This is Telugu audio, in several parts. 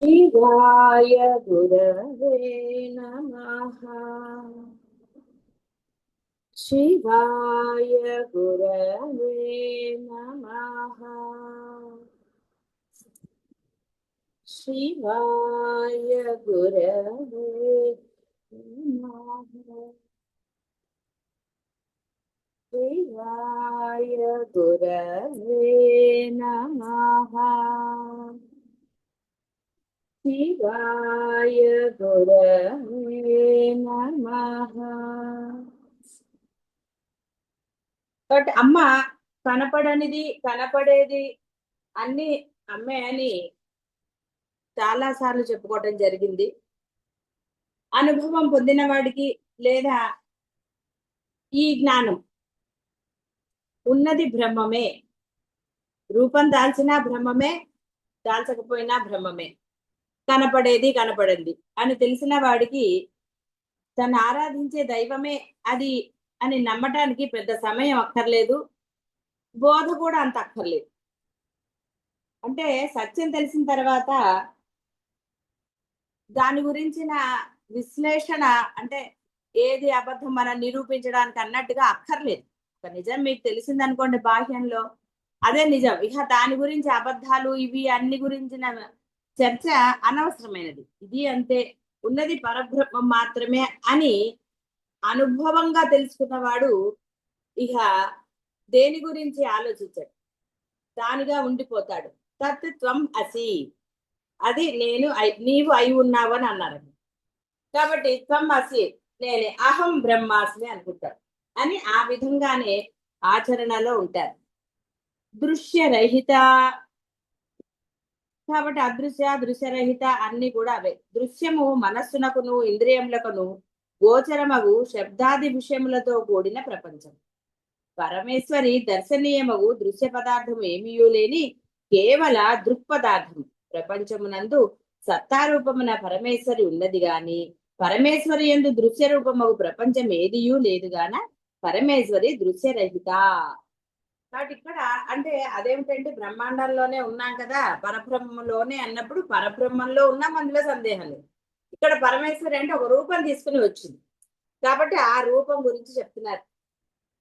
शिवाय गुरवे नमः। शिवाय गुरवे नमः। शिवाय गुरवे नमः। शिवाय गुरवे नमः। शिवाय गुरवे नमः। కాబట్టి అమ్మ కనపడనిది కనపడేది అన్ని అమ్మే అని చాలా సార్లు చెప్పుకోవటం జరిగింది. అనుభవం పొందిన వాడికి లేదా ఈ జ్ఞానం ఉన్నది బ్రహ్మమే, రూపం దాల్చినా బ్రహ్మమే, దాల్చకపోయినా బ్రహ్మమే, కనపడేది కనపడింది అని తెలిసిన వాడికి తను ఆరాధించే దైవమే అది అని నమ్మటానికి పెద్ద సమయం అక్కర్లేదు, బోధ కూడా అంత అక్కర్లేదు. అంటే సత్యం తెలిసిన తర్వాత దాని గురించిన విశ్లేషణ అంటే ఏది అబద్ధం మనం నిరూపించడానికి అన్నట్టుగా అక్కర్లేదు. ఒక నిజం మీకు తెలిసింది అనుకోండి బాహ్యంలో, అదే నిజం. ఇక దాని గురించి అబద్ధాలు ఇవి అన్ని గురించిన చర్చ అనవసరమైనది. ఇది అంతే, ఉన్నది పరబ్రహ్మం మాత్రమే అని అనుభవంగా తెలుసుకున్నవాడు ఇక దేని గురించి ఆలోచించాడు, దానిగా ఉండిపోతాడు. తత్వం అసి, అది నేను నీవు అయి ఉన్నావు అని అన్నారు. కాబట్టి త్వం అసి, నేనే, అహం బ్రహ్మాస్మి అనుకుంటాడు అని ఆ విధంగానే ఆచరణలో ఉంటారు. దృశ్యరహిత, కాబట్టి అదృశ్య దృశ్యరహిత అన్ని కూడా అవే. దృశ్యము మనస్సునకును ఇంద్రియములకును గోచరమగు శబ్దాది విషయములతో కూడిన ప్రపంచం. పరమేశ్వరి దర్శనీయమగు దృశ్య పదార్థము ఏమీయూ లేని కేవల దృక్పదార్థము. ప్రపంచమునందు సత్తారూపమున పరమేశ్వరి ఉన్నది గాని పరమేశ్వరి యందు దృశ్య రూపమగు ప్రపంచం ఏదియూ లేదు గాన పరమేశ్వరి దృశ్యరహిత. కాబట్టి ఇక్కడ అంటే అదేమిటంటే బ్రహ్మాండంలోనే ఉన్నాం కదా, పరబ్రహ్మంలోనే అన్నప్పుడు పరబ్రహ్మంలో ఉన్నాం, అందులో సందేహం లేదు. ఇక్కడ పరమేశ్వరి అంటే ఒక రూపం తీసుకుని వచ్చింది కాబట్టి ఆ రూపం గురించి చెప్తున్నారు.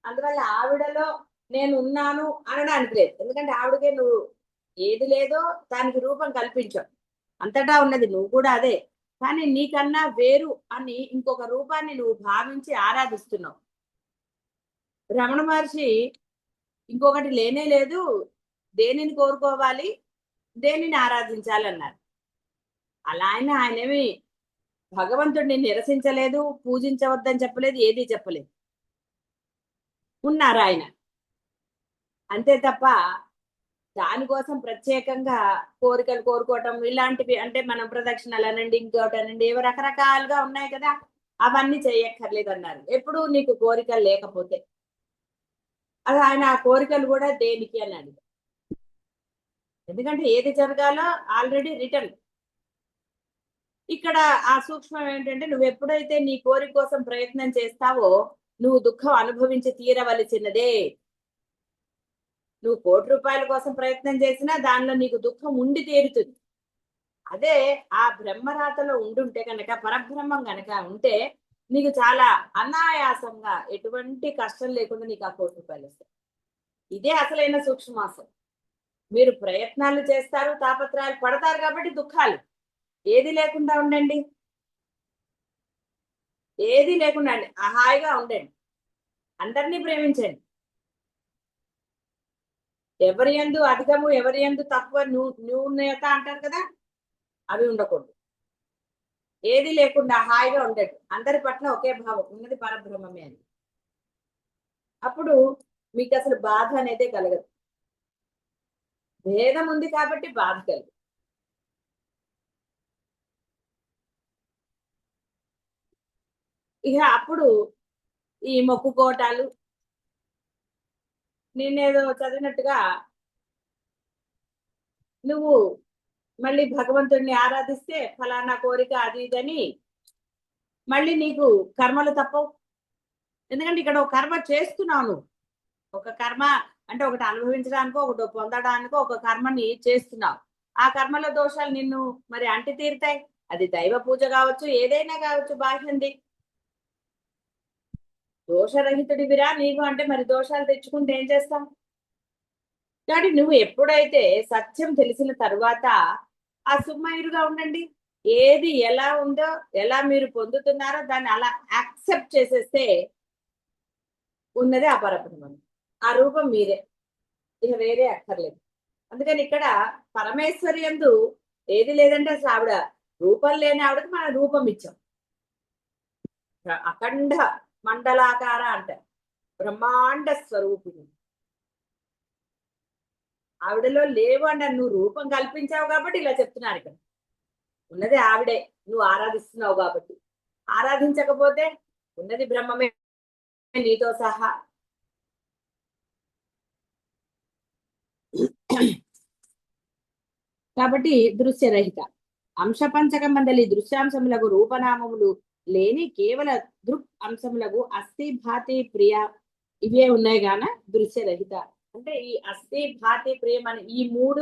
అందువల్ల ఆవిడలో నేను ఉన్నాను అనడానికి లేదు, ఎందుకంటే ఆవిడకే నువ్వు ఏది లేదో దానికి రూపం కల్పించావు, అంతటా ఉన్నది నువ్వు కూడా అదే. కానీ నీకన్నా వేరు అని ఇంకొక రూపాన్ని నువ్వు భావించి ఆరాధిస్తున్నావు. రమణ మహర్షి ఇంకొకటి లేనే లేదు, దేనిని కోరుకోవాలి, దేనిని ఆరాధించాలన్నారు. అలా ఆయనేమి భగవంతుడిని నిరసించలేదు, పూజించవద్దని చెప్పలేదు, ఏది చెప్పలేదు, ఉన్నారు ఆయన అంతే. తప్ప దానికోసం ప్రత్యేకంగా కోరికలు కోరుకోవటం ఇలాంటివి అంటే మనం ప్రదక్షిణలు అనండి ఇంకోటి అనండి ఏవో రకరకాలుగా ఉన్నాయి కదా, అవన్నీ చేయక్కర్లేదు అన్నారు. ఎప్పుడు నీకు కోరికలు లేకపోతే అది ఆయన ఆ కోరికలు కూడా దేనికి అని అడిగారు. ఎందుకంటే ఏది జరగాలో ఆల్రెడీ రిటర్న్. ఇక్కడ ఆ సూక్ష్మం ఏంటంటే నువ్వు ఎప్పుడైతే నీ కోరిక కోసం ప్రయత్నం చేస్తావో నువ్వు దుఃఖం అనుభవించి తీరవలసినదే. నువ్వు ₹1,00,00,000 కోసం ప్రయత్నం చేసినా దానిలో నీకు దుఃఖం ఉండి తీరుతుంది. అదే ఆ బ్రహ్మరాతలో ఉండుంటే కనుక, పరబ్రహ్మం కనుక ఉంటే నీకు చాలా అనాయాసంగా ఎటువంటి కష్టం లేకుండా నీకు ఆ ₹1,00,00,000 వస్తాయి. ఇదే అసలైన సూక్ష్మాసం. మీరు ప్రయత్నాలు చేస్తారు, తాపత్రయాలు పడతారు కాబట్టి దుఃఖాలు. ఏది లేకుండా ఉండండి, ఏది లేకుండా హాయిగా ఉండండి, అందరినీ ప్రేమించండి. ఎవరి యందు అధికము ఎవరి యందు తక్కువ న్యూనత అంటారు కదా, అవి ఉండకూడదు. ఏది లేకుండా హాయిగా ఉండండి, అందరి పట్ల ఒకే భావం, ఉన్నది పరబ్రహ్మమే అని. అప్పుడు మీకు అసలు బాధ అనేదే కలగదు. భేదం ఉంది కాబట్టి బాధ కలదు. ఇక అప్పుడు ఈ మొక్కుకోటాలు నేనేదో చదివినట్టుగా నువ్వు మళ్ళీ భగవంతుడిని ఆరాధిస్తే ఫలానా కోరిక అది ఇదని మళ్ళీ నీకు కర్మలు తప్పవు. ఎందుకంటే ఇక్కడ ఒక కర్మ చేస్తున్నావు, ఒక కర్మ అంటే ఒకటి అనుభవించడానికో ఒకటి పొందడానికో ఒక కర్మని చేస్తున్నావు. ఆ కర్మల దోషాలు నిన్ను మరి అంటి తీరుతాయి. అది దైవ పూజ కావచ్చు, ఏదైనా కావచ్చు, బాహ్యంది. దోషరహితుడివిరా నీవు అంటే మరి దోషాలు తెచ్చుకుంటే ఏం చేస్తాం? కాబట్టి నువ్వు ఎప్పుడైతే సత్యం తెలిసిన తరువాత ఆ సుమ్మయుడుగా ఉండండి. ఏది ఎలా ఉందో, ఎలా మీరు పొందుతున్నారో దాన్ని అలా యాక్సెప్ట్ చేసేస్తే ఉన్నది ఆ పరబ్రహ్మం. ఆ రూపం మీరే, ఇక వేరే అక్కర్లేదు. అందుకని ఇక్కడ పరమేశ్వరి యందు ఏది లేదంటే అసలు ఆవిడ రూపం లేని ఆవిడకి మనం రూపం ఇచ్చాం. అఖండ మండలాకార అంటారు, బ్రహ్మాండ స్వరూపిణి. ఆవిడలో లేవు అంటే నువ్వు రూపం కల్పించావు కాబట్టి ఇలా చెప్తున్నారు. ఇక్కడ ఉన్నది ఆవిడే, నువ్వు ఆరాధిస్తున్నావు కాబట్టి. ఆరాధించకపోతే ఉన్నది బ్రహ్మమే నీతో సహా. కాబట్టి దృశ్యరహిత అంశపంచక మండలి దృశ్యాంశములకు రూపనామములు లేని కేవల దృక్ అంశములకు అస్థి భాతి ప్రియ ఇవే ఉన్నాయి గాన దృశ్యరహిత. అంటే ఈ అస్థి భాతి ప్రియం అని ఈ మూడు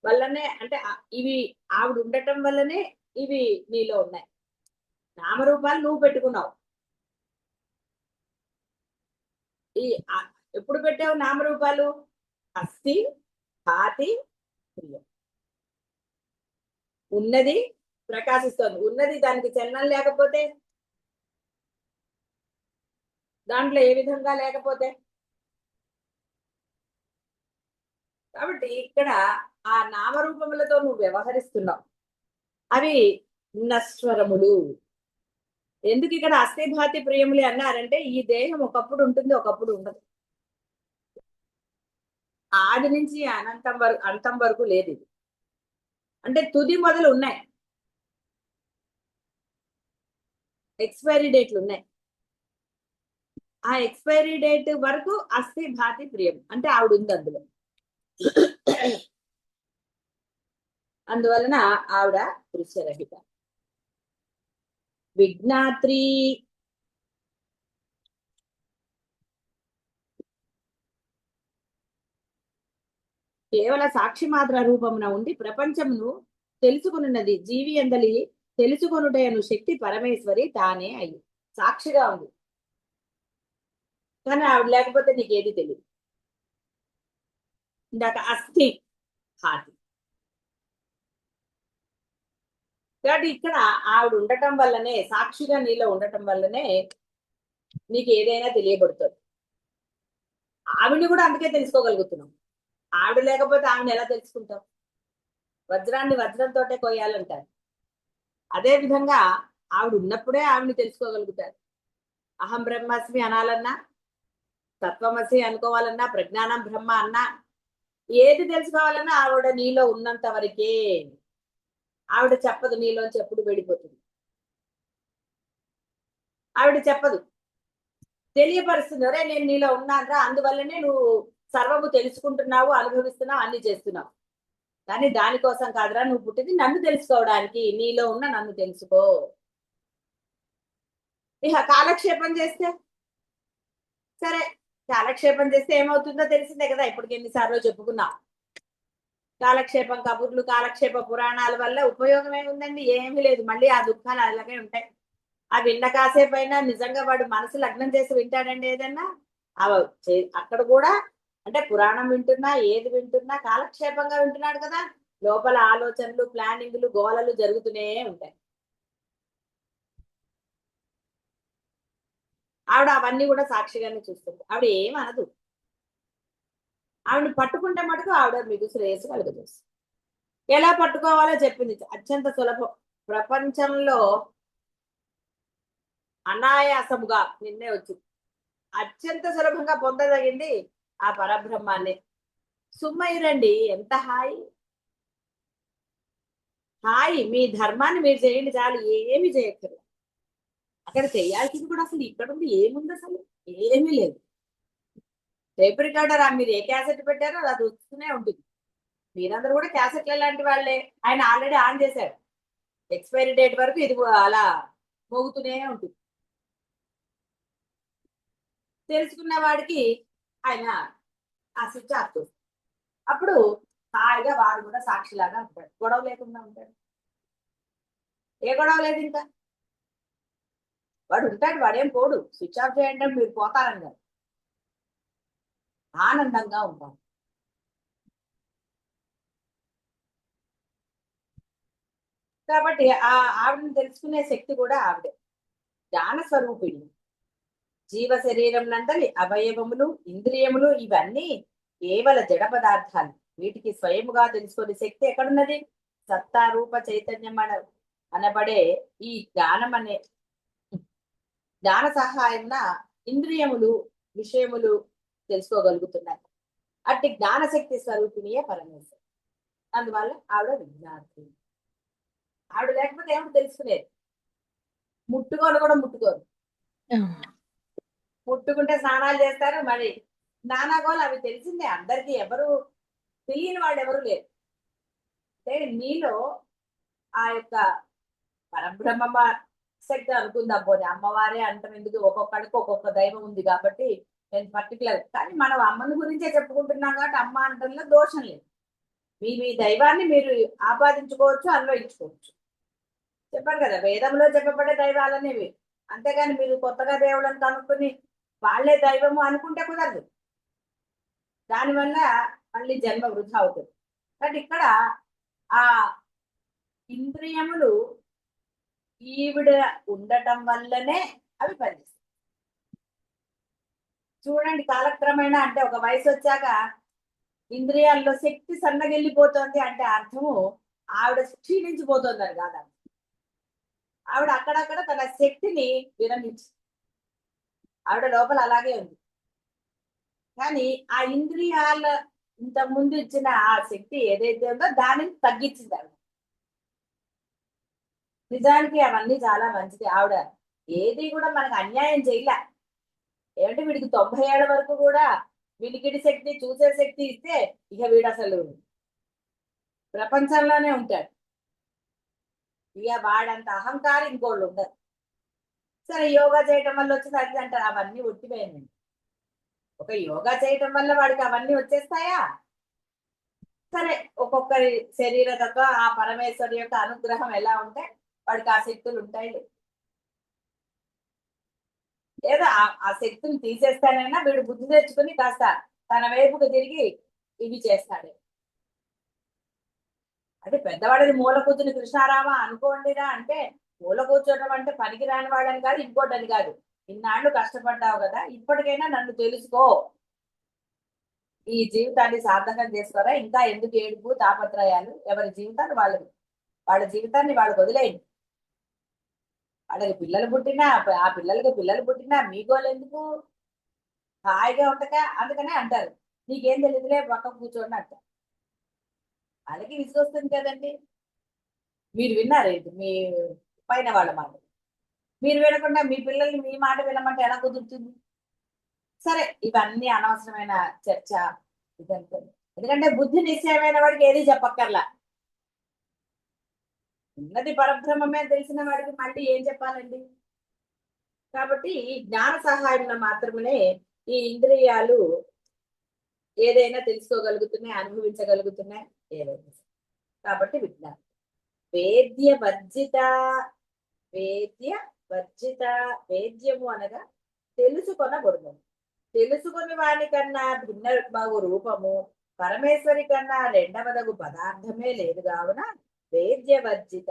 వల్లనే, అంటే ఇవి ఆవిడ ఉండటం వల్లనే ఇవి నీలో ఉన్నాయి. నామరూపాలు నువ్వు పెట్టుకున్నావు. ఈ ఎప్పుడు పెట్టావు నామరూపాలు? అస్థి భాతి ప్రియం. ఉన్నది ప్రకాశిస్తోంది, ఉన్నది దానికి చలనం లేకపోతే, దాంట్లో ఏ విధంగా లేకపోతే. కాబట్టి ఇక్కడ ఆ నామరూపములతో నువ్వు వ్యవహరిస్తున్నావు, అవి నశ్వరములు. ఎందుకు ఇక్కడ అస్థిభాతి ప్రియములు అన్నారంటే ఈ దేహం ఒకప్పుడు ఉంటుంది, ఒకప్పుడు ఉండదు. ఆది నుంచి అనంతం వరకు, అంతం వరకు లేదు ఇది. అంటే తుది మొదలు ఉన్నాయి, ఎక్స్పైరీ డేట్లు ఉన్నాయి. ఆ ఎక్స్పైరీ డేట్ వరకు అస్థి భాతి ప్రియం అంటే ఆవిడ ఉంది అందులో. అందువలన ఆవిడ దృశ్యరహిత. విజ్ఞాత్రి కేవల సాక్షి మాత్ర రూపమున ఉండి ప్రపంచమును తెలుసుకున్నది జీవి అందలి తెలుసుకొనుటయను శక్తి పరమేశ్వరి తానే అయ్యి సాక్షిగా ఉంది. కానీ ఆవిడ లేకపోతే నీకేది తెలియదు. ఇందాక అస్థి భాతి, కాబట్టి ఇక్కడ ఆవిడ ఉండటం వల్లనే, సాక్షిగా నీలో ఉండటం వల్లనే నీకు ఏదైనా తెలియబడుతుంది. ఆవిడని కూడా అందుకే తెలుసుకోగలుగుతున్నాం. ఆవిడ లేకపోతే ఆవిడని ఎలా తెలుసుకుంటాం? వజ్రాన్ని వజ్రంతోటే కొయ్యాలంటారు. అదే విధంగా ఆవిడ ఉన్నప్పుడే ఆవిడని తెలుసుకోగలుగుతారు. అహం బ్రహ్మాస్మి అనాలన్నా, తత్వమసి అనుకోవాలన్నా, ప్రజ్ఞానం బ్రహ్మ అన్నా, ఏది తెలుసుకోవాలన్నా ఆవిడ నీలో ఉన్నంత వరకే. ఆవిడ చెప్పదు నీలోంచి ఎప్పుడు వెళ్ళిపోతుంది. ఆవిడ చెప్పదు, తెలియపరుస్తుంది, అరే నేను నీలో ఉన్నానరా, అందువల్లనే నువ్వు సర్వము తెలుసుకుంటున్నావు, అనుభవిస్తున్నావు, అన్ని చేస్తున్నావు. కానీ దానికోసం కాదురా నువ్వు పుట్టింది, నన్ను తెలుసుకోవడానికి. నీలో ఉన్న నన్ను తెలుసుకో. ఇక కాలక్షేపం చేస్తే సరే, కాలక్షేపం చేస్తే ఏమవుతుందో తెలిసిందే కదా, ఇప్పటికి ఎన్నిసార్లు చెప్పుకున్నాం. కాలక్షేపం కబుర్లు, కాలక్షేప పురాణాల వల్ల ఉపయోగం ఏముందండి? ఏమీ లేదు. మళ్ళీ ఆ దుఃఖాలు అలాగే ఉంటాయి. ఆ విన్న కాసేపు అయినా నిజంగా వాడు మనసు లగ్నం చేసి వింటాడండి ఏదన్నా? అక్కడ కూడా అంటే పురాణం వింటున్నా, ఏది వింటున్నా కాలక్షేపంగా వింటున్నాడు కదా. లోపల ఆలోచనలు, ప్లానింగ్లు, గోలలు జరుగుతూనే ఉంటాయి. ఆవిడ అవన్నీ కూడా సాక్షిగానే చూస్తుంది. ఆవిడ ఏమనదు. ఆవిడని పట్టుకుంటే మటుకు ఆవిడ మీకు శ్రేయస్సు కలుగజేస్తుంది. ఎలా పట్టుకోవాలో చెప్పింది, అత్యంత సులభం. ప్రపంచంలో అనాయాసముగా నిన్నే వచ్చింది, అత్యంత సులభంగా పొందదగింది ఆ పరబ్రహ్మాన్ని. సుమ్మయ్యరండి, ఎంత హాయి హాయి. మీ ధర్మాన్ని మీరు చేయండి చాలు, ఏమి చేయక్కర్లేదు. అక్కడ చేయాల్సింది కూడా అసలు ఇక్కడ ఉంది, ఏముంది అసలు? ఏమీ లేదు. టేప్ రికార్డర్ మీరు ఏ క్యాసెట్ పెట్టారో అది వస్తూనే ఉంటుంది. మీరందరూ కూడా క్యాసెట్లు లాంటి వాళ్ళే. ఆయన ఆల్రెడీ ఆన్ చేశాడు, ఎక్స్పైరీ డేట్ వరకు ఇది అలా మోగుతూనే ఉంటుంది. తెలుసుకున్న వాడికి ఆయన ఆ స్విచ్ ఆఫ్ చేస్తారు. అప్పుడు హాయిగా వాడు కూడా సాక్షిలాగా ఉంటాడు, గొడవ లేకుండా ఉంటాడు. ఏ గొడవ లేదు ఇంకా, వాడు ఉంటాడు, వాడేం పోడు. స్విచ్ ఆఫ్ చేయండి మీరు పోతారని కాదు, ఆనందంగా ఉంటాడు. కాబట్టి ఆ ఆవిడని తెలుసుకునే శక్తి కూడా ఆవిడే. జ్ఞాన స్వరూపిణి. జీవ శరీరం నందలి అవయవములు, ఇంద్రియములు ఇవన్నీ కేవల జడ పదార్థాలు. వీటికి స్వయముగా తెలుసుకునే శక్తి ఎక్కడున్నది? సత్తా రూప చైతన్యం అనబడే ఈ జ్ఞానం అనే జ్ఞాన సహాయంన ఇంద్రియములు విషయములు తెలుసుకోగలుగుతున్నాయి. అట్టి జ్ఞానశక్తి స్వరూపిణియే పరమేశ్వరు. అందువల్ల ఆవిడ విజ్ఞాతి. ఆవిడ లేకపోతే ఏమిటి తెలుసుకునేది? ముట్టుకోరు కూడా ముట్టుకోరు. ముట్టుకుంటే స్నానాలు చేస్తారు, మరి స్నానాగోలు అవి తెలిసిందే అందరికీ. ఎవరు తెలియని వాళ్ళు ఎవరు లేరు. అంటే నీలో ఆ యొక్క పరబ్రహ్మ శక్తి అనుకుందాం, పోనీ అమ్మవారే అంటాం ఎందుకు, ఒక్కొక్కడికి ఒక్కొక్క దైవం ఉంది కాబట్టి నేను పర్టికులర్. కానీ మనం అమ్మని గురించే చెప్పుకుంటున్నాం కాబట్టి అమ్మ అంటంలో దోషం లేదు. మీ దైవాన్ని మీరు ఆపాదించుకోవచ్చు, అన్వయించుకోవచ్చు. చెప్పాను కదా, వేదంలో చెప్పబడే దైవాలనేవి. అంతేగాని మీరు కొత్తగా దేవుళ్ళని కనుక్కొని వాళ్ళే దైవము అనుకుంటే కుదరదు. దానివల్ల మళ్ళీ జన్మ వృధా అవుతుంది. కాబట్టి ఇక్కడ ఆ ఇంద్రియములు ఈవిడ ఉండటం వల్లనే అవి పనిచేస్తాయి. చూడండి, కాలక్రమేణా అంటే ఒక వయసు వచ్చాక ఇంద్రియాల్లో శక్తి సన్నగిల్లిపోతుంది అంటే అర్థము ఆవిడ క్షీణించిపోతుంది అని కాదు. ఆవిడ అక్కడక్కడ తన శక్తిని విరమించి, ఆవిడ లోపల అలాగే ఉంది. కానీ ఆ ఇంద్రియాల ఇంత ముందు ఇచ్చిన ఆ శక్తి ఏదైతే ఉందో దానిని తగ్గించింది ఆవిడ. నిజానికి అవన్నీ చాలా మంచిది. ఆవిడ ఏది కూడా మనకు అన్యాయం చేయలే. ఏమంటే వీడికి 90 ఏళ్ల వరకు కూడా వినికిడి శక్తి, చూసే శక్తి ఇస్తే ఇక వీడు అసలు ప్రపంచంలోనే ఉంటాడు. ఇక వాడంత అహంకారం ఇంకోళ్ళు ఉండరు. సరే, యోగా చేయటం వల్ల వచ్చింది అది అంటారు, అవన్నీ ఒట్టిపోయిందండి. ఒక యోగా చేయటం వల్ల వాడికి అవన్నీ వచ్చేస్తాయా? సరే, ఒక్కొక్కరి శరీర తత్వ ఆ పరమేశ్వరి యొక్క అనుగ్రహం ఎలా ఉంటే వాడికి ఆ శక్తులు ఉంటాయి. లేదా ఆ శక్తిని తీసేస్తానైనా వీడు బుద్ధి తెచ్చుకుని కాస్త తన వైపుకు తిరిగి ఇవి చేస్తాడు. అంటే పెద్దవాడిని మూల కూర్చుని కృష్ణారామ అనుకోండిరా అంటే, మూల కూర్చోవడం అంటే పనికి రాని వాడని కాదు, ఇంకోటని కాదు. ఇన్నాళ్ళు కష్టపడ్డావు కదా, ఇప్పటికైనా నన్ను తెలుసుకో, ఈ జీవితాన్ని సార్థకం చేసుకోరా, ఇంకా ఎందుకు ఏడుపు తాపత్రయాలు, ఎవరి జీవితాన్ని వాళ్ళ జీవితాన్ని వాళ్ళకి వదిలేయండి. వాళ్ళకి పిల్లలు పుట్టినా ఆ పిల్లలకి పిల్లలు పుట్టినా మీ గోలు ఎందుకు? హాయిగా ఉండక అందుకనే అంటారు నీకేం తెలియదులే పక్క కూర్చోండి అంటారు. వాళ్ళకి విసుగొస్తుంది కదండి. మీరు విన్నారేంటి మీ పైన వాళ్ళ మాట? మీరు వినకుండా మీ పిల్లల్ని మీ మాట వినమంటే ఎలా కుదురుతుంది? సరే, ఇవన్నీ అనవసరమైన చర్చ ఇదంతా. ఎందుకంటే బుద్ధి నిశ్చయమైన వాడికి ఏది చెప్పక్కర్లా. ఉన్నది పరబ్రహ్మమే తెలిసిన వాడికి మళ్ళీ ఏం చెప్పాలండి? కాబట్టి ఈ జ్ఞాన సహాయంలో మాత్రమే ఈ ఇంద్రియాలు ఏదైనా తెలుసుకోగలుగుతున్నాయి, అనుభవించగలుగుతున్నాయి ఏదైనా. కాబట్టి విజ్ఞానం వేద్య వర్జిత. వేద్య వర్జిత, వేద్యము అనగా తెలుసుకొనబడును. తెలుసుకుని వాని కన్నా భిన్న బగు రూపము పరమేశ్వరి కన్నా రెండవదగు పదార్థమే లేదు కావున వేద్య వర్జిత.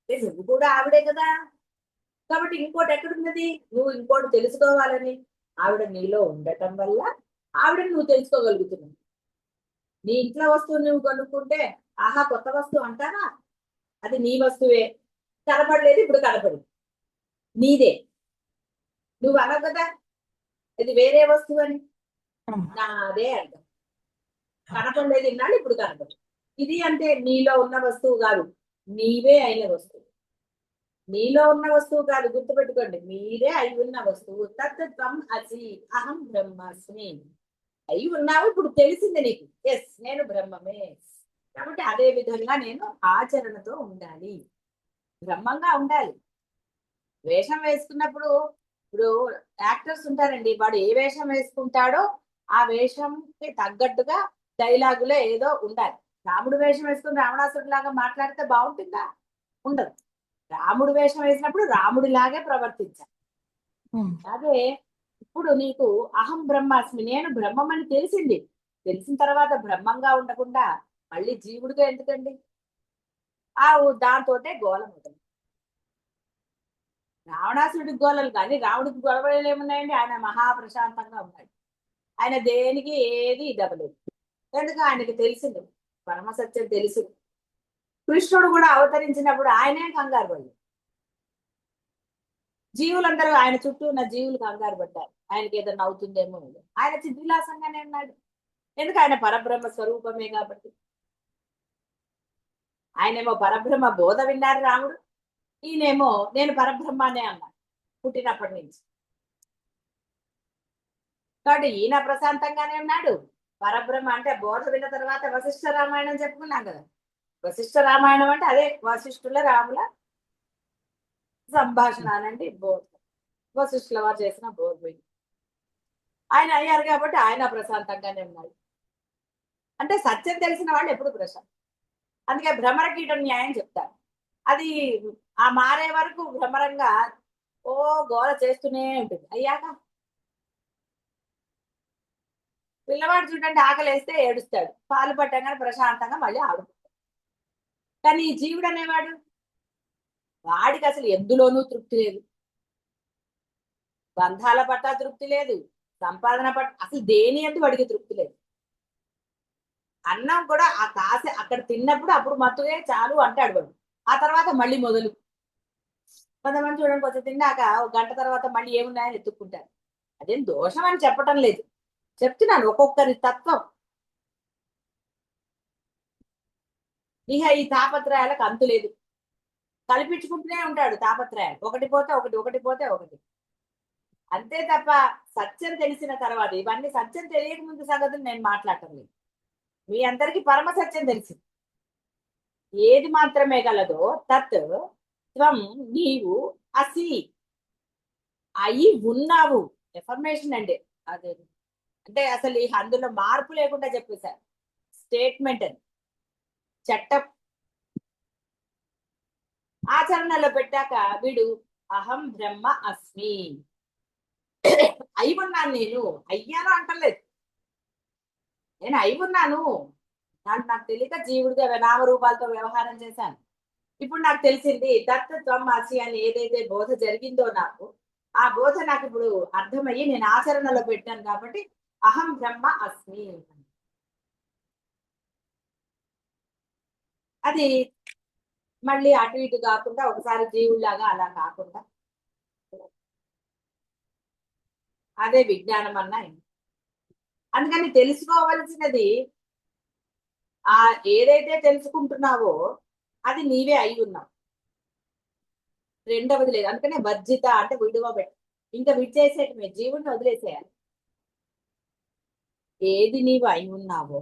నువ్వు కూడా ఆవిడే కదా, కాబట్టి ఇంకోటి ఎక్కడున్నది? నువ్వు ఇంకోటి తెలుసుకోవాలని ఆవిడ నీలో ఉండటం వల్ల ఆవిడని నువ్వు తెలుసుకోగలుగుతున్నావు. నీ ఇంట్లో వస్తువు నువ్వు కొనుక్కుంటే ఆహా కొత్త వస్తువు అంటావా? అది నీ వస్తువే, కనపడలేదు, ఇప్పుడు కనపడింది, నీదే. నువ్వు అనవు కదా ఇది వేరే వస్తువు అని, నాదే అంటావు. కనపడలేదు ఇన్నాళ్ళు, ఇప్పుడు కనపడు. ఇది అంటే నీలో ఉన్న వస్తువు కాదు, నీవే అయిన వస్తువు. నీలో ఉన్న వస్తువు కాదు, గుర్తుపెట్టుకోండి, మీరే అయి ఉన్న వస్తువు. తత్వం అసి అహం బ్రహ్మాస్మి. అయి ఉన్నావు, ఇప్పుడు తెలిసింది నీకు, ఎస్ నేను బ్రహ్మమే. కాబట్టి అదే విధంగా నేను ఆచరణతో ఉండాలి, బ్రహ్మంగా ఉండాలి. వేషం వేసుకున్నప్పుడు ఇప్పుడు యాక్టర్స్ ఉంటారండి, వాడు ఏ వేషం వేసుకుంటాడో ఆ వేషంకి తగ్గట్టుగా డైలాగులే ఏదో ఉండాలి. రాముడు వేషం వేసుకుని రావణాసురుడు లాగా మాట్లాడితే బాగుంటుందా? ఉండదు. రాముడు వేషం వేసినప్పుడు రాముడిలాగే ప్రవర్తించాలి. అదే ఇప్పుడు నీకు అహం బ్రహ్మాస్మి, నేను బ్రహ్మమని తెలిసింది. తెలిసిన తర్వాత బ్రహ్మంగా ఉండకుండా మళ్ళీ జీవుడిగా ఎందుకండి? ఆ దాంతోటే గోల మొదలు. రావణాసురుడికి గోళలు కానీ రాముడికి గొడవలు ఏమున్నాయండి? ఆయన మహాప్రశాంతంగా ఉన్నాడు. ఆయన దేనికి ఏది ఇదవలేదు. ఎందుకు? ఆయనకి తెలిసింది, పరమసత్యం తెలుసు. కృష్ణుడు కూడా అవతరించినప్పుడు ఆయనే కంగారు పడ్డాడు. జీవులందరూ ఆయన చుట్టూ ఉన్న జీవులు కంగారు పడ్డారు, ఆయనకి ఏదైనా అవుతుందేమో. ఆయన చిద్విలాసంగానే ఉన్నాడు. ఎందుకు? ఆయన పరబ్రహ్మ స్వరూపమే కాబట్టి. ఆయనేమో పరబ్రహ్మ బోధ విన్నారు రాముడు, ఈయనేమో నేను పరబ్రహ్మనే అన్నాడు పుట్టినప్పటి నుంచి. కాబట్టి ఈయన ప్రశాంతంగానే ఉన్నాడు. పరబ్రహ్మ అంటే బోధ విన్న తర్వాత వశిష్ఠ రామాయణం చెప్పుకున్నాం కదా. వశిష్ఠ రామాయణం అంటే అదే వశిష్ఠుల రాముల సంభాషణ అనండి బోధ. వశిష్ఠుల వారు చేసిన బోధ ఆయన అయ్యారు కాబట్టి ఆయన ప్రశాంతంగానే ఉన్నాడు. అంటే సత్యం తెలిసిన వాళ్ళు ఎప్పుడు ప్రశాంతం. అందుకే భ్రమర కీట న్యాయం చెప్తారు. అది ఆ మారే వరకు భ్రమరంగా ఓ గోల చేస్తూనే ఉంటుంది. అయ్యాక పిల్లవాడు చూడండి, ఆకలేస్తే ఏడుస్తాడు, పాలు పట్టగానే ప్రశాంతంగా మళ్ళీ ఆడుకుంటాడు. కానీ ఈ జీవుడు అనేవాడు, వాడికి అసలు ఎందులోనూ తృప్తి లేదు. బంధాల పట్ల తృప్తి లేదు, సంపాదన పట్ల అసలు దేని ఎందు వాడికి తృప్తి లేదు. అన్నం కూడా ఆ కాస అక్కడ తిన్నప్పుడు అప్పుడు మత్తుగా చాలు అంటాడు వాడు. ఆ తర్వాత మళ్ళీ మొదలు. కొంతమంది చూడండి, కొంచెం తిన్నాక ఒక గంట తర్వాత మళ్ళీ ఏమున్నాయని ఎత్తుక్కుంటారు. అదేం దోషం అని చెప్పటం లేదు, చెప్తున్నాను ఒక్కొక్కరి తత్వం. ఇక ఈ తాపత్రయాలకు అంతు లేదు, కల్పించుకుంటూనే ఉంటాడు తాపత్రయాలు. ఒకటి పోతే ఒకటి, ఒకటి పోతే ఒకటి, అంతే తప్ప సత్యం తెలిసిన తర్వాత. ఇవన్నీ సత్యం తెలియక ముందు సంగతులు నేను మాట్లాడటం లేదు. మీ అందరికీ పరమ సత్యం తెలిసింది. ఏది మాత్రమే గలదో తత్ త్వం నీవు అసి, అయి ఉన్నావు. ఎఫర్మేషన్ అండి అదే. అంటే అసలు ఈ అందులో మార్పు లేకుండా చెప్పేశారు. స్టేట్మెంట్ అని చట్టం ఆచరణలో పెట్టాక వీడు అహం బ్రహ్మ అస్మి, అయి ఉన్నాను. నేను అయ్యాను అంటలేదు, నేను అయి ఉన్నాను. నాకు తెలియక జీవుడిగా నామరూపాలతో వ్యవహారం చేశాను. ఇప్పుడు నాకు తెలిసింది తత్వం అసి అని ఏదైతే బోధ జరిగిందో నాకు, ఆ బోధ నాకు ఇప్పుడు అర్థమయ్యి నేను ఆచరణలో పెట్టాను కాబట్టి అహం బ్రహ్మ అస్మి. అది మళ్ళీ అటు ఇటు కాకుండా ఒకసారి జీవుల్లాగా అలా కాకుండా అదే విజ్ఞానం అన్నా. అందుకని తెలుసుకోవలసినది ఆ ఏదైతే తెలుసుకుంటున్నావో అది నీవే అయి ఉన్నావు, రెండవది లేదు. అందుకనే వర్జిత అంటే విడువబెట్టి, ఇంకా విడిచేసేటమే, జీవుడిని వదిలేసేయాలి. ఏది నీవు అయి ఉన్నావో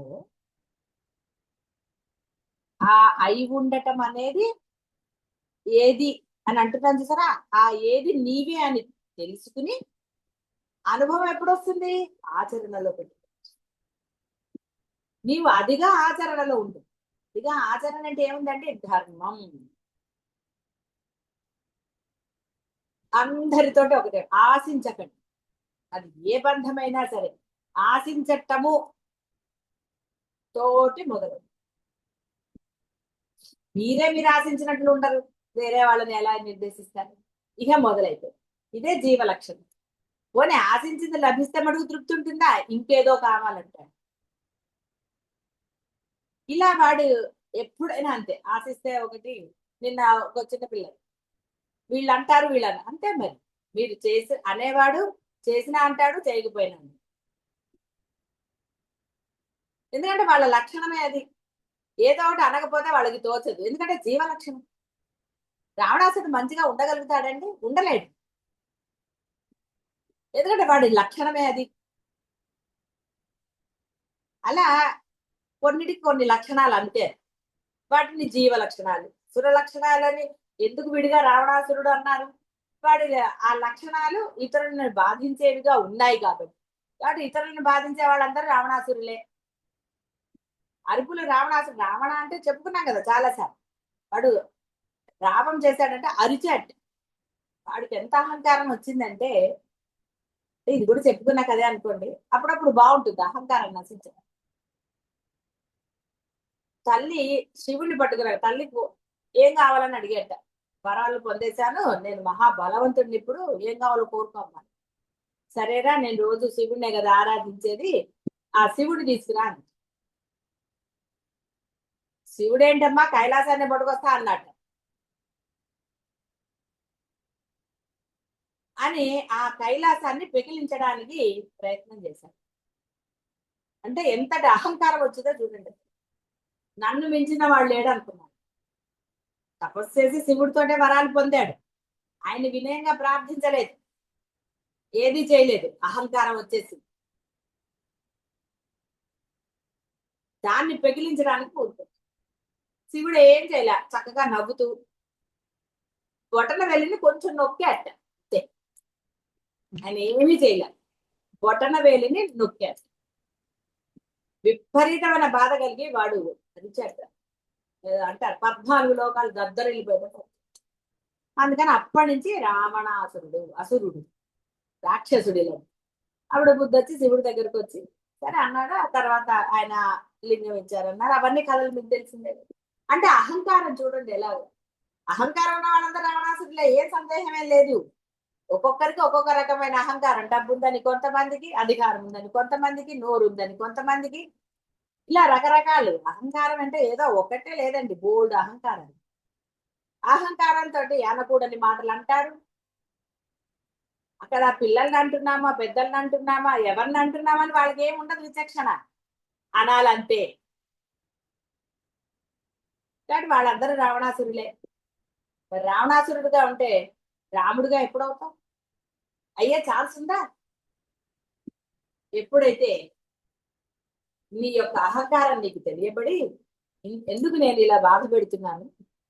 ఆ అయి ఉండటం అనేది ఏది అని అంటున్నాను చూసారా, ఆ ఏది నీవే అని తెలుసుకుని అనుభవం ఎప్పుడు వస్తుంది? ఆచరణలో పెట్టి నీవు అదిగా ఆచరణలో ఉంటుంది. ఇదిగా ఆచరణ అంటే ఏముందంటే ధర్మం. అందరితోటి ఒకటే, ఆశించకండి. అది ఏ బంధమైనా సరే ఆశించటము తోటి మొదలు. మీరు ఆశించినట్లు ఉండరు, వేరే వాళ్ళని ఎలా నిర్దేశిస్తారు? ఇక మొదలైపోయి ఇదే జీవ లక్షణం. పోనీ ఆశించింది లభిస్తే మటుకు తృప్తి ఉంటుందా? ఇంకేదో కావాలంటాడు. ఇలా వాడు ఎప్పుడైనా అంతే, ఆశిస్తే ఒకటి. నిన్న ఒక చిన్న పిల్లలు వీళ్ళు అంటారు వీళ్ళని అంతే. మరి మీరు చేసి అనేవాడు చేసినా అంటాడు, చేయకపోయినా. ఎందుకంటే వాళ్ళ లక్షణమే అది. ఏదో ఒకటి అనకపోతే వాళ్ళకి తోచదు, ఎందుకంటే జీవ లక్షణం. రావణాసుడు మంచిగా ఉండగలుగుతాడండి? ఉండలేడు, ఎందుకంటే వాడి లక్షణమే అది. అలా కొన్నిటికి కొన్ని లక్షణాలు అంతే, వాటిని జీవ లక్షణాలు. సుర లక్షణాలని ఎందుకు విడిగా రావణాసురుడు అన్నారు? వాడి ఆ లక్షణాలు ఇతరులను బాధించేవిగా ఉన్నాయి కాబట్టి. కాబట్టి ఇతరులను బాధించే వాళ్ళందరూ రావణాసురులే. అరుపులు రావణాసుడు, రావణ అంటే చెప్పుకున్నాం కదా చాలాసార్లు. వాడు రావం చేశాడంటే అరిచాడు. వాడికి ఎంత అహంకారం వచ్చిందంటే, ఇది కూడా చెప్పుకున్నా కదే అనుకోండి, అప్పుడప్పుడు బాగుంటుంది అహంకారం నశించడం. తల్లి శివుణ్ణి పట్టుకున్నాడు. తల్లి ఏం కావాలని అడిగేట. వరాలు పొందేశాను, నేను మహాబలవంతుడిని, ఇప్పుడు ఏం కావాలో కోరుకోమ్మా. సరేరా, నేను రోజు శివుడినే కదా ఆరాధించేది, ఆ శివుడు తీసుకురా అని. శివుడేంటమ్మా కైలాసాన్ని పట్టుకొస్తా అన్నట్టు అని ఆ కైలాసాన్ని పెకిలించడానికి ప్రయత్నం చేశాడు. అంటే ఎంతటి అహంకారం వచ్చిందో చూడండి. నన్ను మించిన వాడు లేడు అనుకున్నాడు. తపస్సు చేసి శివుడితోటే వరాలు పొందాడు. ఆయన వినయంగా ప్రార్థించలేదు, ఏది చేయలేదు, అహంకారం వచ్చేసి దాన్ని పెకిలించడానికి కోరుకుంది. శివుడు ఏం చేయలే, చక్కగా నవ్వుతూ బొటన వేలిని కొంచెం నొక్కాట అంతే. ఆయన ఏమీ చేయలే, బొటన వేలిని నొక్కాట. విపరీతమైన బాధ కలిగి వాడు అరిచాట. అంటారు 14 లోకాలు దద్దరిల్లిపోయాడు. అందుకని అప్పటి నుంచి రావణాసురుడు, అసురుడు, రాక్షసుడిలో. అప్పుడు బుద్ధి వచ్చి శివుడి దగ్గరకు వచ్చి సరే అన్నాడు. ఆ తర్వాత ఆయన లింగం ఇచ్చారన్నారు. అవన్నీ కథలు మీకు తెలిసిందే. అంటే అహంకారం చూడండి ఎలా ఉంది. అహంకారం ఉన్న వాళ్ళందరూ రావణాసురులే, ఏ సందేహమే లేదు. ఒక్కొక్కరికి ఒక్కొక్క రకమైన అహంకారం. డబ్బు ఉందని కొంతమందికి, అధికారం ఉందని కొంతమందికి, నోరు ఉందని కొంతమందికి, ఇలా రకరకాలు. అహంకారం అంటే ఏదో ఒకటే లేదండి, బోల్డ్ అహంకారం. అహంకారంతో అనకూడని మాటలు అంటారు. అక్కడ పిల్లల్ని అంటున్నామా, పెద్దల్ని అంటున్నామా, ఎవరిని అంటున్నామని వాళ్ళకి ఏమి ఉండదు విచక్షణ, అనాలంతే. కానీ వాళ్ళందరూ రావణాసురులే. మరి రావణాసురుడుగా ఉంటే రాముడుగా ఎప్పుడవుతాం? అయ్యే ఛాన్స్ ఉందా? ఎప్పుడైతే నీ యొక్క అహంకారం నీకు తెలియబడి, ఎందుకు నేను ఇలా బాధ పెడుతున్నాను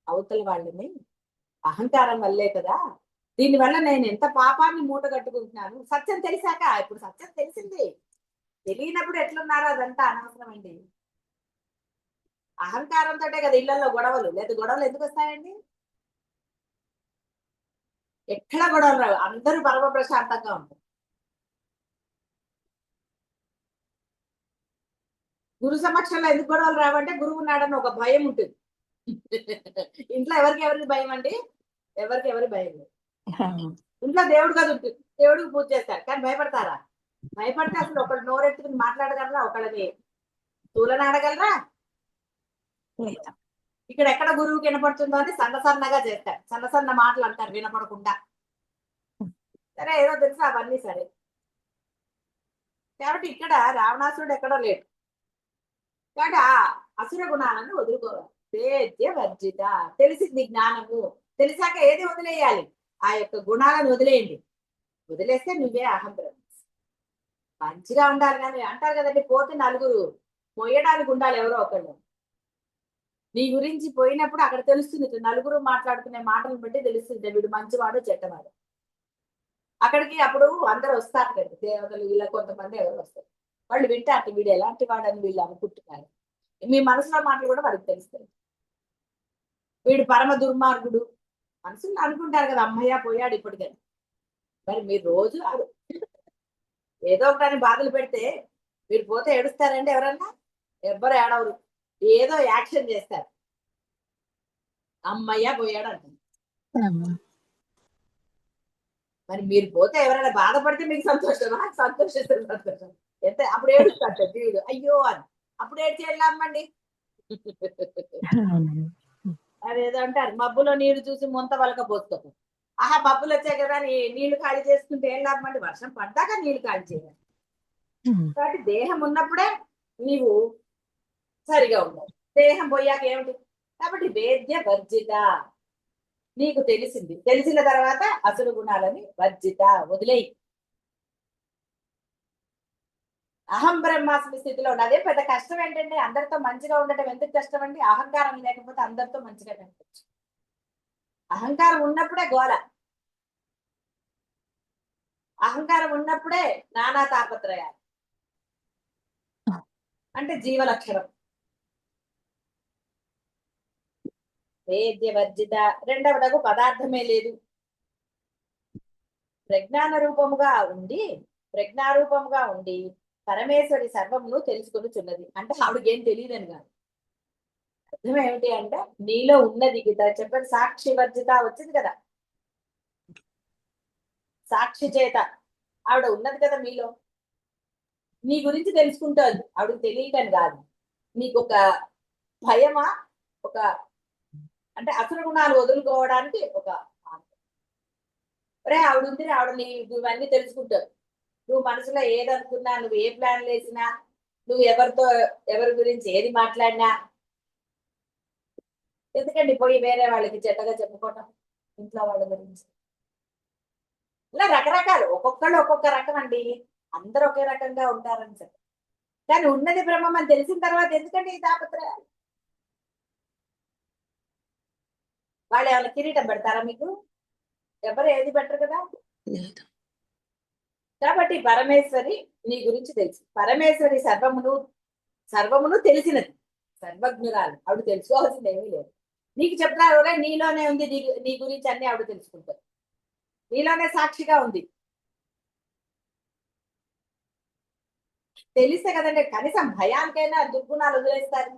అవతల వాళ్ళని, అహంకారం వల్లే కదా, దీనివల్ల నేను ఎంత పాపాన్ని మూట కట్టుకుంటున్నాను. సత్యం తెలిసాక, ఇప్పుడు సత్యం తెలిసింది, తెలియనప్పుడు ఎట్లున్నారో అదంతా అనవసరం అండి. అహంకారంతో కదా ఇళ్లలో గొడవలు, లేదా గొడవలు ఎందుకు వస్తాయండి? ఎక్కడ గొడవలు రావు, అందరూ పరమ ప్రశాంతంగా ఉంటారు. గురు సమక్షంలో ఎందుకు గొడవలు రావంటే గురువు ఉన్నాడని ఒక భయం ఉంటుంది. ఇంట్లో ఎవరికి భయం అండి? ఎవరి భయం లేదు. ఇంట్లో దేవుడు కదా ఉంటుంది, దేవుడికి పూజ చేస్తారు, కానీ భయపడతారా? భయపడితే అసలు ఒకళ్ళు నోరెత్తుకుని మాట్లాడగలరా? ఒకళ్ళని తూలనాడగలరా? ఇక్కడ ఎక్కడ గురువుకి వినపడుతుందో అని సన్నగా చేస్తారు, సన్న మాటలు అంటారు వినపడకుండా. సరే ఏదో తెలుసు అవన్నీ సరే. కాబట్టి ఇక్కడ రావణాసురుడు ఎక్కడో లేడు. కాబట్టి ఆ అసుర గుణాలను వదులుకోవాలి. వేద్య వర్జిత, తెలిసింది జ్ఞానము, తెలిసాక ఏది వదిలేయాలి? ఆ యొక్క గుణాలను వదిలేయండి. వదిలేస్తే నువ్వే అహం బ్రహ్మ. మంచిగా ఉండాలి కానీ అంటారు కదండి, పోతే నలుగురు మొయ్యడానికి ఉండాలి ఎవరో ఒకళ్ళు. నీ గురించి పోయినప్పుడు అక్కడ తెలుస్తుంది, నలుగురు మాట్లాడుకునే మాటలను బట్టి తెలుస్తుంది వీడు మంచివాడు చెడ్డవాడు. అక్కడికి అప్పుడు అందరు వస్తారు కదా, దేవతలు వీళ్ళ కొంతమంది ఎవరు వస్తారు, వాళ్ళు వింటారు వీడు ఎలాంటి వాడని వీళ్ళు అనుకుంటున్నారు. మీ మనసులో మాటలు కూడా వాడికి తెలుస్తాయి. వీడు పరమ దుర్మార్గుడు మనసులో అనుకుంటారు కదా, అమ్మయ్య పోయాడు ఇప్పటికని. మరి మీరు రోజు ఏదో ఒకటి బాధలు పెడితే మీరు పోతే ఏడుస్తారండి ఎవరన్నా? ఎవ్వరు ఏడవరు, ఏదో యాక్షన్ చేస్తారు, అమ్మయ్య పోయాడు అంటుంది. మరి మీరు పోతే ఎవరైనా బాధపడితే మీకు సంతోషమా? సంతోషిస్తారు, సంతోషం. ఎంత అప్పుడు ఏడుస్తాడు దేవుడు అయ్యో అని. అప్పుడు ఏడు చేయలేమండి. అదేదో అంటారు, మబ్బులో నీళ్లు చూసి ముంత వలక పోసుకో. ఆహా మబ్బులు వచ్చాయి కదా నీళ్లు ఖాళీ చేసుకుంటే ఏం లాభం అండి? వర్షం పడ్డాక నీళ్లు ఖాళీ చేయాలి. కాబట్టి దేహం ఉన్నప్పుడే నీవు సరిగా ఉండాలి, దేహం పోయాక ఏమిటి? కాబట్టి వేద్య వర్జిత, నీకు తెలిసింది, తెలిసిన తర్వాత అసురు గుణాలని వర్జిత, వదిలేయి. అహం బ్రహ్మాస్మి స్థితిలో ఉంది. అదే పెద్ద కష్టం ఏంటంటే, అందరితో మంచిగా ఉండటం ఎందుకు కష్టం అండి? అహంకారం లేకపోతే అందరితో మంచిగా కనిపించు. అహంకారం ఉన్నప్పుడే గోల, అహంకారం ఉన్నప్పుడే నానా తాపత్రయాలు, అంటే జీవ లక్షణం. వేద్యవర్జిత. రెండవదకు పదార్థమే లేదు. ప్రజ్ఞారూపముగా ఉండి పరమేశ్వరి సర్వమును తెలుసుకొనుచున్నది. అంటే ఆవిడకేం తెలియదని కాదు. అర్థం ఏమిటి అంటే నీలో ఉన్నది చెప్పండి. సాక్షి వర్జిత వచ్చింది కదా, సాక్షి చేత ఆవిడ ఉన్నది కదా మీలో. నీ గురించి తెలుసుకుంటుంది, ఆవిడకి తెలియటని కాదు. నీకు ఒక భయమా, ఒక అంటే అసుర గుణాలు వదులుకోవడానికి ఒక రే ఆవిడ ఉంది, ఆవిడ ఇవన్నీ తెలుసుకుంటావు. నువ్వు మనసులో ఏదనుకున్నా, నువ్వు ఏ ప్లాన్లు వేసినా, నువ్వు ఎవరి గురించి ఏది మాట్లాడినా, ఎందుకండి పోయి వేరే వాళ్ళకి చెడ్డగా చెప్పుకోవటం ఇంట్లో వాళ్ళ గురించి. ఇలా రకరకాలు, ఒక్కొక్కళ్ళు ఒక్కొక్క రకం అండి. అందరూ ఒకే రకంగా ఉంటారని చెప్పి, కానీ ఉన్నది బ్రహ్మం అని తెలిసిన తర్వాత ఎందుకండి ఈ తాపత్రయాలు? వాళ్ళు ఏమైనా కిరీటం పెడతారా మీకు? ఎవరు ఏది పెట్టరు కదా. కాబట్టి పరమేశ్వరి నీ గురించి తెలుసు. పరమేశ్వరి సర్వమును తెలిసినది, సర్వజ్ఞురాలు. ఆవిడ తెలుసుకోవాల్సింది ఏమీ లేదు. నీకు చెప్తారు నీలోనే ఉంది, నీ గురించి అన్ని ఆవిడ తెలుసుకుంటారు. నీలోనే సాక్షిగా ఉంది. తెలిస్తే కదండి కనీసం భయానికైనా దుర్గుణాలు వదిలేస్తారు.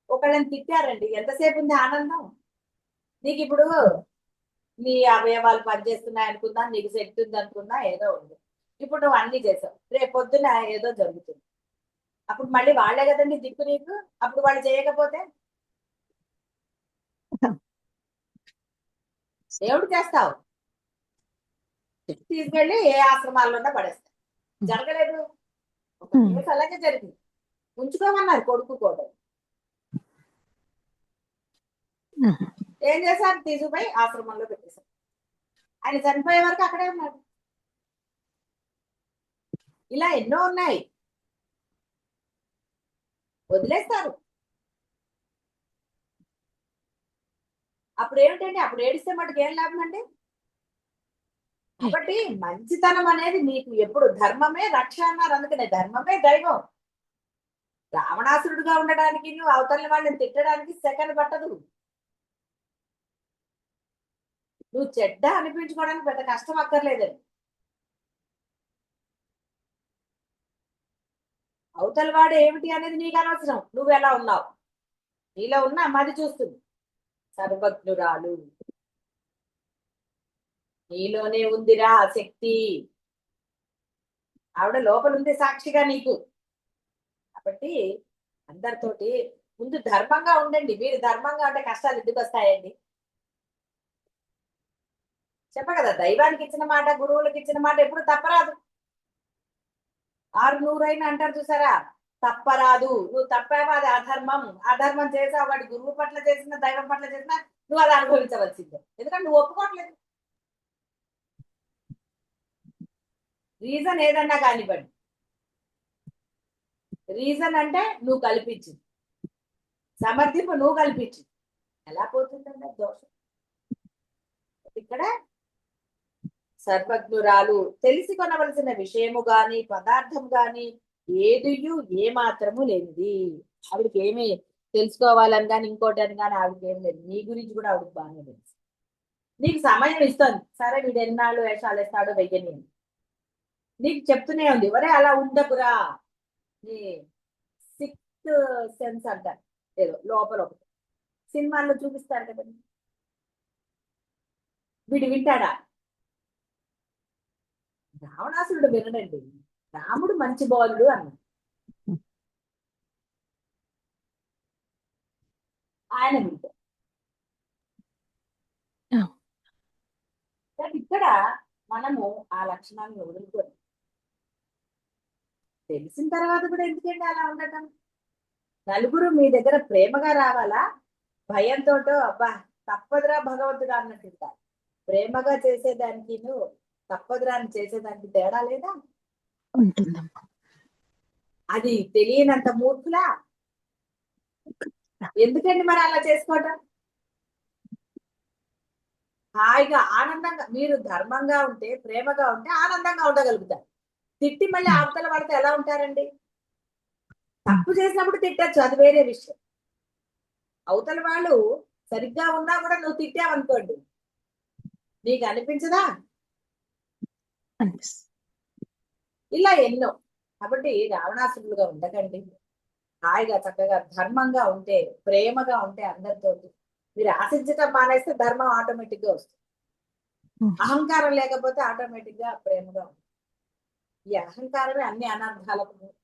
ఒకళ్ళని తిట్టారండి, ఎంతసేపు ఉంది ఆనందం? నీకు ఇప్పుడు నీ అవయవాలు పనిచేస్తున్నాయి అనుకున్నా, నీకు శక్తి ఉంది అనుకున్నా, ఏదో ఉంది. ఇప్పుడు నువ్వు అన్ని చేసావు, రేపు పొద్దున ఏదో జరుగుతుంది. అప్పుడు మళ్ళీ వాళ్లే కదండి దిక్కు నీకు. అప్పుడు వాళ్ళు చేయకపోతే ఏమిటి చేస్తావు? తీసుకెళ్ళి ఏ ఆశ్రమాల్లోనే పడేస్తావు. జరగలేదు, ఒక కేసు అలాగే జరిగింది. ఉంచుకోమన్నారు కొడుకు కూడా. ఏం చేశారు? తీసుకుపోయి ఆశ్రమంలో పెట్టేశారు. ఆయన చనిపోయే వరకు అక్కడే ఉన్నాడు. ఇలా ఎన్నో ఉన్నాయి, వదిలేస్తారు. అప్పుడు ఏమిటండి? అప్పుడు ఏడిస్తే మటుకు ఏం లాభం అండి? కాబట్టి మంచితనం అనేది నీకు ఎప్పుడు ధర్మమే రక్ష అన్నారు. అందుకనే ధర్మమే దైవం. రావణాసురుడుగా ఉండడానికి, నువ్వు అవతలని వాళ్ళని తిట్టడానికి సెకండ్ పట్టదు. నువ్వు చెడ్డ అనిపించుకోవడానికి పెద్ద కష్టం అక్కర్లేదండి. అవతల వాడు ఏమిటి అనేది నీకు అనవసరం. నువ్వు ఎలా ఉన్నావు, నీలో ఉన్న అమ్మది చూస్తుంది. సర్వజ్ఞురాలు, నీలోనే ఉందిరా శక్తి. ఆవిడ లోపల ఉంది సాక్షిగా నీకు. కాబట్టి అందరితోటి ముందు ధర్మంగా ఉండండి. మీరు ధర్మంగా ఉంటే కష్టాలు ఎందుకు వస్తాయండి? చెప్ప కదా, దైవానికి ఇచ్చిన మాట, గురువులకు ఇచ్చిన మాట ఎప్పుడు తప్పరాదు. 600 అంటారు చూసారా, తప్పరాదు. నువ్వు తప్పావా అది అధర్మం. అధర్మం చేసావు, వాటి గురువు పట్ల చేసిన, దైవం పట్ల చేసిన, నువ్వు అది అనుభవించవలసిందే. ఎందుకంటే నువ్వు ఒప్పుకోవట్లేదు. రీజన్ ఏదన్నా కానివ్వండి, రీజన్ అంటే నువ్వు కల్పించింది, సమర్థింపు నువ్వు కల్పించింది. ఎలా పోతుందండి దోషం? ఇక్కడ సర్వజ్ఞురాలు, తెలిసి కొనవలసిన విషయము గాని పదార్థం గాని ఏదియు ఏ మాత్రము లేనిది. ఆవిడకి ఏమి తెలుసుకోవాలని కానీ ఇంకోటి అని కానీ ఆవిడకి ఏం లేదు. నీ గురించి కూడా ఆవిడకి బాగానే తెలుసు. నీకు సమయం ఇస్తుంది. సరే వీడు ఎన్నాళ్ళు వేషాలు వేస్తాడో వెయ్యని నీకు చెప్తూనే ఉంది. ఒరే అలా ఉండకురా, నీ 6th సెన్స్ అంటారు ఏదో లోపల ఒకటి సినిమాల్లో చూపిస్తారు కదండి. వీడు వింటాడా? రావణాసురుడు వినడండి. రాముడు మంచి బాలుడు అన్నాడు, ఆయన వింటాడు. ఇక్కడ మనము ఆ లక్షణాలను వదులుకోండి. తెలిసిన తర్వాత కూడా ఎందుకండి అలా ఉండటం? నలుగురు మీ దగ్గర ప్రేమగా రావాలా, భయంతో అబ్బా తప్పదురా భగవంతుడు అన్నట్టు? ప్రేమగా చేసేదానికి తప్పదురా అని చేసేదానికి తేడా లేదా? ఉంటుందమ్మా. అది తెలియనంత మూర్ఖులా? ఎందుకండి మరి అలా చేసుకోవటం? హాయిగా ఆనందంగా మీరు ధర్మంగా ఉంటే, ప్రేమగా ఉంటే ఆనందంగా ఉండగలుగుతారు. తిట్టి మళ్ళీ అవతల పడితే ఎలా ఉంటారండి? తప్పు చేసినప్పుడు తిట్టచ్చు, అది వేరే విషయం. అవతల వాళ్ళు సరిగ్గా ఉన్నా కూడా నువ్వు తిట్టావనుకోండి, నీకు అనిపించదా? అనిపిస్తుంది. ఇలా ఎన్నో. కాబట్టి రావణాసురులుగా ఉండకండి. హాయిగా చక్కగా ధర్మంగా ఉంటే, ప్రేమగా ఉంటే అందరితోటి మీరు ఆశించటం మానేస్తే ధర్మం ఆటోమేటిక్ గా వస్తుంది. అహంకారం లేకపోతే ఆటోమేటిక్ గా ప్రేమగా ఉంటుంది. ఈ అహంకారమే అన్ని అనర్థాలకు మూలం.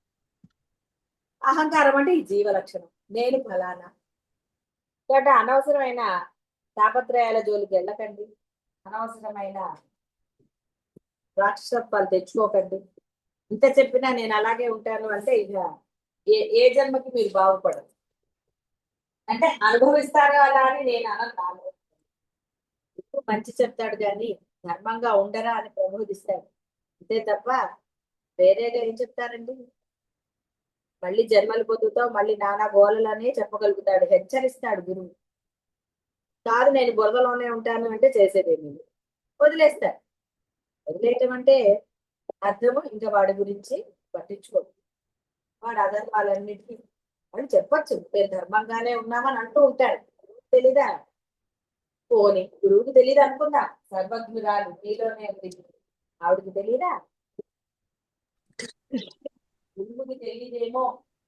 అహంకారం అంటే ఈ జీవ లక్షణం, నేను ఫలానా. కాబట్టి అనవసరమైన తాపత్రయాల జోలికి వెళ్ళకండి, అనవసరమైన రాక్షసత్వాలు తెచ్చుకోకండి. ఇంత చెప్పినా నేను అలాగే ఉంటాను అంటే ఇక ఏ జన్మకి మీరు బాగుపడరు. అంటే అనుభవిస్తారో అలా అని నేను అనను. మంచి చెప్తాడు కానీ ధర్మంగా ఉండరా అని ప్రబోధిస్తాడు, అంతే తప్ప వేరేగా ఏం చెప్తారండి? మళ్ళీ జన్మలు పొందుతావు, మళ్ళీ నానా గోళలనే చెప్పగలుగుతాడు, హెచ్చరిస్తాడు గురువు. కాదు నేను బురదలోనే ఉంటాను అంటే చేసేదేమి లేదు. వదిలేస్తాడు. వదిలేయటం అంటే అర్థము ఇంకా వాడి గురించి పట్టించుకోడు. వాడు అధర్మాలన్నిటికీ అని చెప్పచ్చు, మేము ధర్మంగానే ఉన్నామని అంటూ ఉంటాడు. తెలీదా? పోని గురువుకి తెలియదు అనుకుందాం, సర్వజ్ఞురాలు నీలోనే ఉంది, ఆవిడకి తెలీదా? గురువుకి తెలియదేమో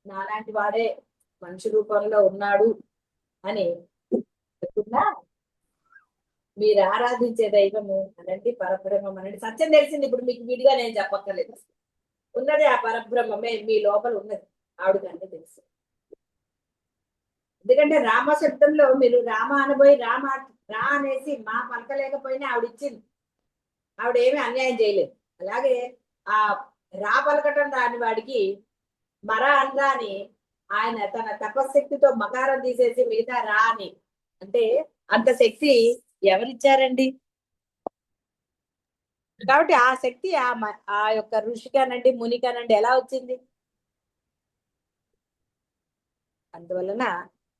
నాలాంటి వాడే మనిషి రూపంలో ఉన్నాడు అని చెప్తున్నా. మీరు ఆరాధించే దైవము అనండి పరబ్రహ్మం అనండి, సత్యం తెలిసింది. ఇప్పుడు మీకు విడిగా నేను చెప్పక్కర్లేదు, ఉన్నది ఆ పరబ్రహ్మమే మీ లోపల ఉన్నది, ఆవిడకి అన్నీ తెలుసు. ఎందుకంటే రామ శబ్దంలో మీరు రామ అనబోయి రా అనేసి మా పలకలేకపోయినా ఆవిడ ఇచ్చింది, ఆవిడ ఏమీ అన్యాయం చేయలేదు. అలాగే ఆ రా పలకటం రాని వాడికి మరా అనరా అని ఆయన తన తపశక్తితో మకారం తీసేసి మిగతా రా అని అంటే అంత శక్తి ఎవరిచ్చారండి? కాబట్టి ఆ శక్తి ఆ యొక్క ఋషికానండి మునికానండి ఎలా వచ్చింది? అందువలన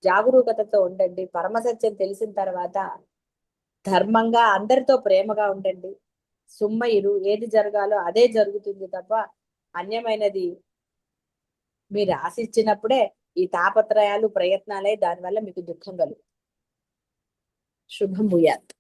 జాగరూకతతో ఉండండి. పరమసత్యం తెలిసిన తర్వాత ధర్మంగా అందరితో ప్రేమగా ఉండండి. సుమ్మయులు ఏది జరగాలో అదే జరుగుతుంది తప్ప అన్యమైనది మీరు ఆశించినప్పుడే ఈ తాపత్రయాలు ప్రయత్నాలే దానివల్ల మీకు దుఃఖం కలుగుతుంది. శుభం భూయాత్.